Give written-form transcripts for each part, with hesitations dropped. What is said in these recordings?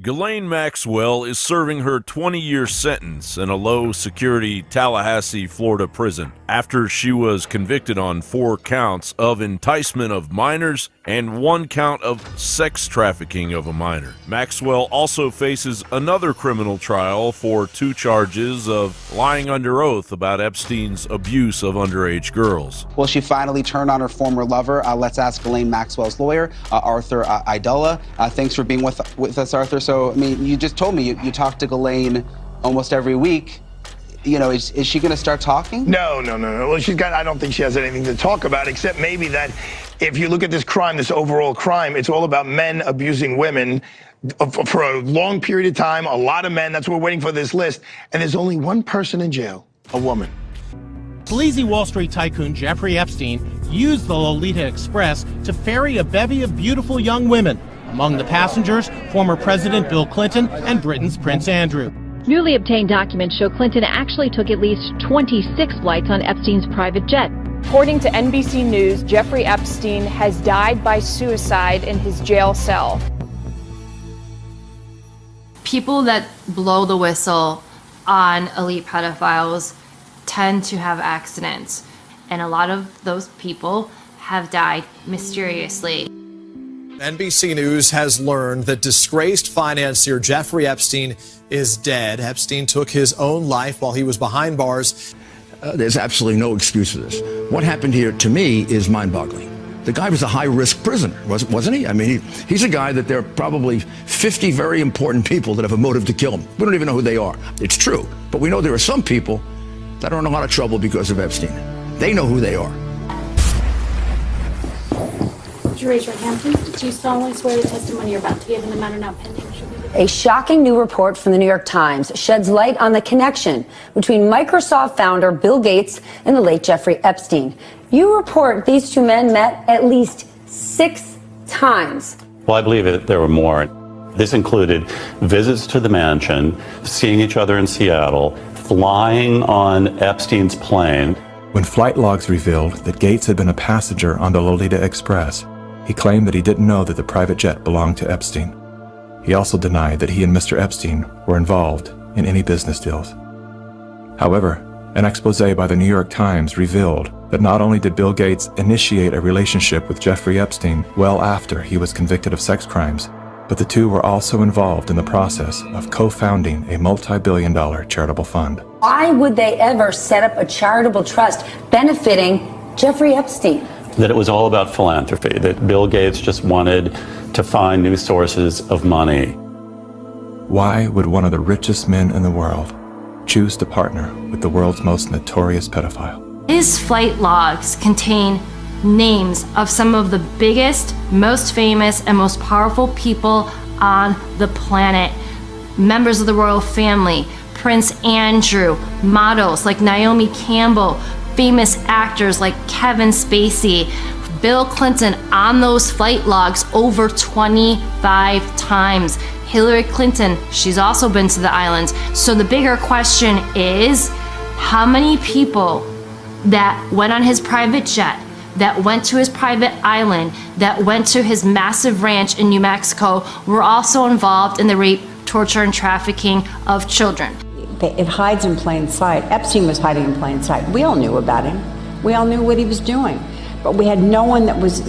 Ghislaine Maxwell is serving her 20-year sentence in a low-security Tallahassee, Florida prison after she was convicted on 4 counts of enticement of minors and 1 count of sex trafficking of a minor. Maxwell also faces another criminal trial for 2 charges of lying under oath about Epstein's abuse of underage girls. Will she finally turn on her former lover? Let's ask Ghislaine Maxwell's lawyer, Arthur Idola. Thanks for being with us, Arthur. So, I mean, you just told me you talk to Ghislaine almost every week. You know, is she going to start talking? No. Well, I don't think she has anything to talk about, except maybe that if you look at this crime, this overall crime, it's all about men abusing women for a long period of time, a lot of men. That's what we're waiting for this list. And there's only one person in jail, a woman. Sleazy Wall Street tycoon Jeffrey Epstein used the Lolita Express to ferry a bevy of beautiful young women. Among the passengers, former President Bill Clinton and Britain's Prince Andrew. Newly obtained documents show Clinton actually took at least 26 flights on Epstein's private jet. According to NBC News, Jeffrey Epstein has died by suicide in his jail cell. People that blow the whistle on elite pedophiles tend to have accidents, and a lot of those people have died mysteriously. NBC News has learned that disgraced financier Jeffrey Epstein is dead. Epstein took his own life while he was behind bars. There's absolutely no excuse for this. What happened here, to me, is mind-boggling. The guy was a high-risk prisoner, wasn't he? I mean, he's a guy that there are probably 50 very important people that have a motive to kill him. We don't even know who they are. It's true. But we know there are some people that are in a lot of trouble because of Epstein. They know who they are. Would you raise your hand, please? Do you solemnly swear the testimony you're about to give in the matter now pending? A shocking new report from the New York Times sheds light on the connection between Microsoft founder Bill Gates and the late Jeffrey Epstein. You report these 2 men met at least 6 times. Well, I believe there were more. This included visits to the mansion, seeing each other in Seattle, flying on Epstein's plane. When flight logs revealed that Gates had been a passenger on the Lolita Express, he claimed that he didn't know that the private jet belonged to Epstein. He also denied that he and Mr. Epstein were involved in any business deals. However, an expose by the New York Times revealed that not only did Bill Gates initiate a relationship with Jeffrey Epstein well after he was convicted of sex crimes, but the 2 were also involved in the process of co-founding a multi-billion-dollar charitable fund. Why would they ever set up a charitable trust benefiting Jeffrey Epstein? That it was all about philanthropy, that Bill Gates just wanted to find new sources of money. Why would one of the richest men in the world choose to partner with the world's most notorious pedophile? His flight logs contain names of some of the biggest, most famous, and most powerful people on the planet. Members of the royal family, Prince Andrew, models like Naomi Campbell, famous actors like Kevin Spacey, Bill Clinton on those flight logs over 25 times. Hillary Clinton, she's also been to the islands. So the bigger question is, how many people that went on his private jet, that went to his private island, that went to his massive ranch in New Mexico were also involved in the rape, torture, and trafficking of children? It hides in plain sight. Epstein was hiding in plain sight. We all knew about him. We all knew what he was doing. But we had no one that was,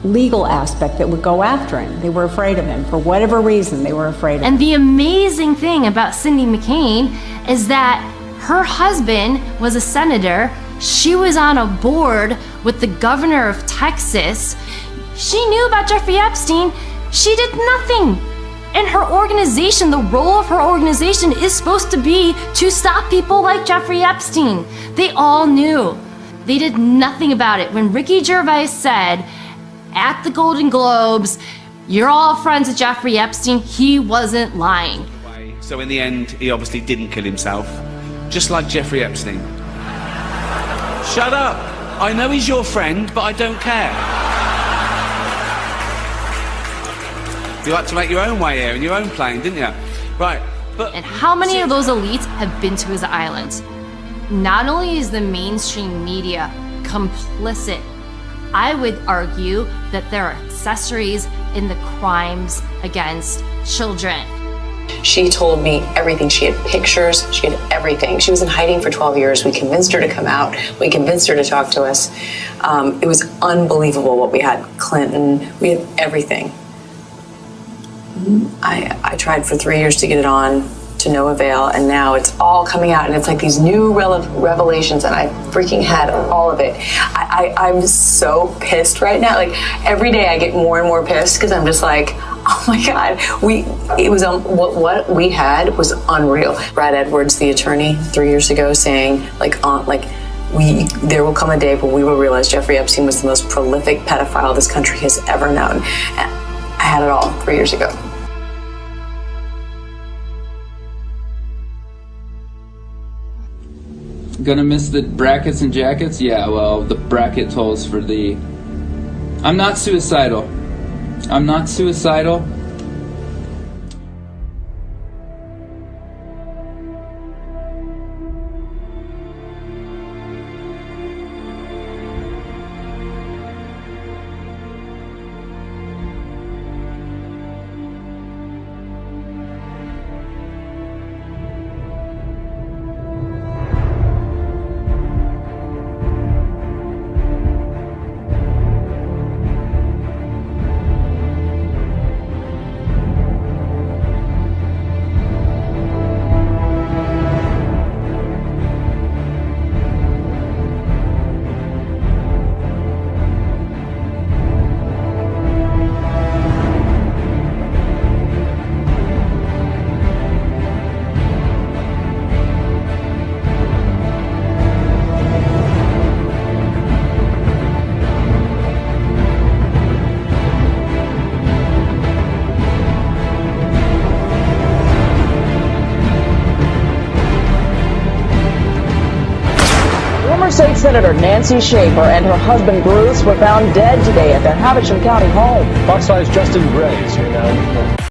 legal aspect that would go after him. They were afraid of him. For whatever reason, they were afraid of him. And the amazing thing about Cindy McCain is that her husband was a senator. She was on a board with the governor of Texas. She knew about Jeffrey Epstein. She did nothing. And her organization, the role of her organization is supposed to be to stop people like Jeffrey Epstein. They all knew. They did nothing about it. When Ricky Gervais said at the Golden Globes, "You're all friends with Jeffrey Epstein," he wasn't lying. So in the end, he obviously didn't kill himself, just like Jeffrey Epstein. Shut up. I know he's your friend, but I don't care. You like to make your own way here in your own plane, didn't you? Right, but... And how many of those elites have been to his islands? Not only is the mainstream media complicit, I would argue that there are accessories in the crimes against children. She told me everything. She had pictures, she had everything. She was in hiding for 12 years. We convinced her to come out. We convinced her to talk to us. It was unbelievable what we had. Clinton, we had everything. I tried for 3 years to get it on, to no avail, and now it's all coming out, and it's like these new revelations, and I freaking had all of it. I'm so pissed right now. Like, every day I get more and more pissed because I'm just like, oh my God, what we had was unreal. Brad Edwards, the attorney, 3 years ago, saying there will come a day when we will realize Jeffrey Epstein was the most prolific pedophile this country has ever known. And I had it all 3 years ago. Gonna miss the brackets and jackets? Yeah, well, the bracket tolls for the... I'm not suicidal. I'm not suicidal. State Senator Nancy Schaefer and her husband Bruce were found dead today at their Havisham County home. Fox 5's Justin Gray is here now.